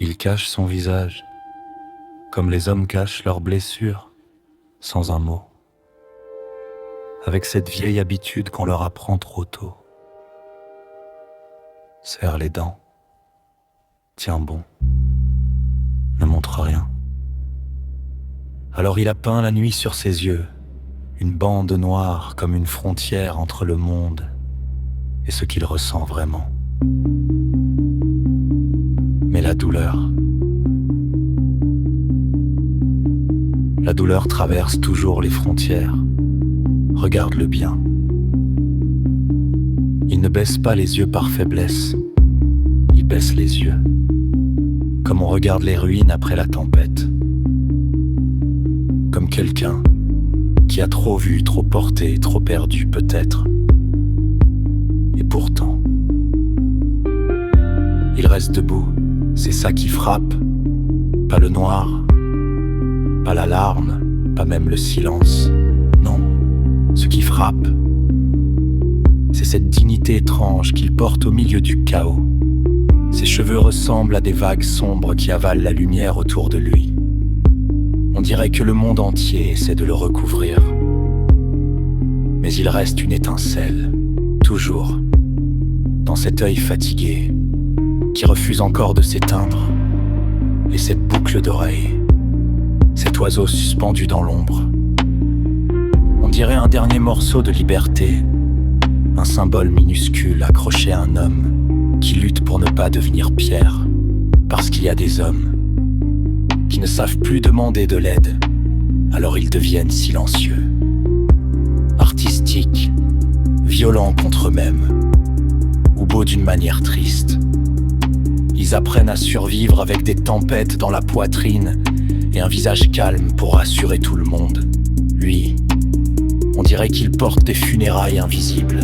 Il cache son visage, comme les hommes cachent leurs blessures, sans un mot, avec cette vieille habitude qu'on leur apprend trop tôt. Serre les dents, tiens bon, ne montre rien. Alors il a peint la nuit sur ses yeux, une bande noire comme une frontière entre le monde et ce qu'il ressent vraiment. Mais la douleur traverse toujours les frontières. Regarde-le bien. Il ne baisse pas les yeux par faiblesse, il baisse les yeux, comme on regarde les ruines après la tempête. Comme quelqu'un qui a trop vu, trop porté, trop perdu peut-être. Et pourtant, il reste debout, c'est ça qui frappe. Pas le noir, pas la larme, pas même le silence. Non, ce qui frappe, c'est cette dignité étrange qu'il porte au milieu du chaos. Ses cheveux ressemblent à des vagues sombres qui avalent la lumière autour de lui. On dirait que le monde entier essaie de le recouvrir. Mais il reste une étincelle, toujours, dans cet œil fatigué, qui refuse encore de s'éteindre. Et cette boucle d'oreille, cet oiseau suspendu dans l'ombre. On dirait un dernier morceau de liberté, un symbole minuscule accroché à un homme qui lutte pour ne pas devenir pierre, parce qu'il y a des hommes qui ne savent plus demander de l'aide, alors ils deviennent silencieux, artistiques, violents contre eux-mêmes, ou beaux d'une manière triste. Ils apprennent à survivre avec des tempêtes dans la poitrine et un visage calme pour rassurer tout le monde. Lui, on dirait qu'il porte des funérailles invisibles,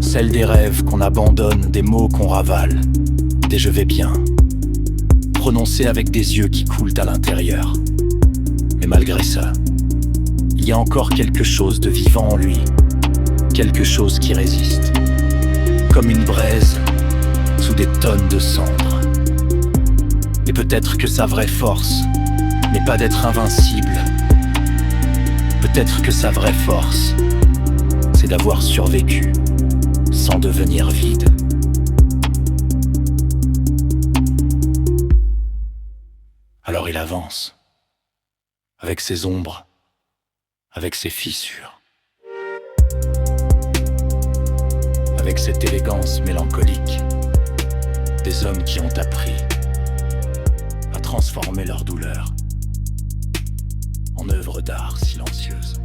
celles des rêves qu'on abandonne, des mots qu'on ravale, des je vais bien, prononcés avec des yeux qui coulent à l'intérieur. Mais malgré ça, il y a encore quelque chose de vivant en lui, quelque chose qui résiste, comme une braise sous des tonnes de cendres. Et peut-être que sa vraie force n'est pas d'être invincible. Peut-être que sa vraie force, c'est d'avoir survécu sans devenir vide. Alors il avance, avec ses ombres, avec ses fissures, avec cette élégance mélancolique des hommes qui ont appris à transformer leur douleur en œuvre d'art silencieuse.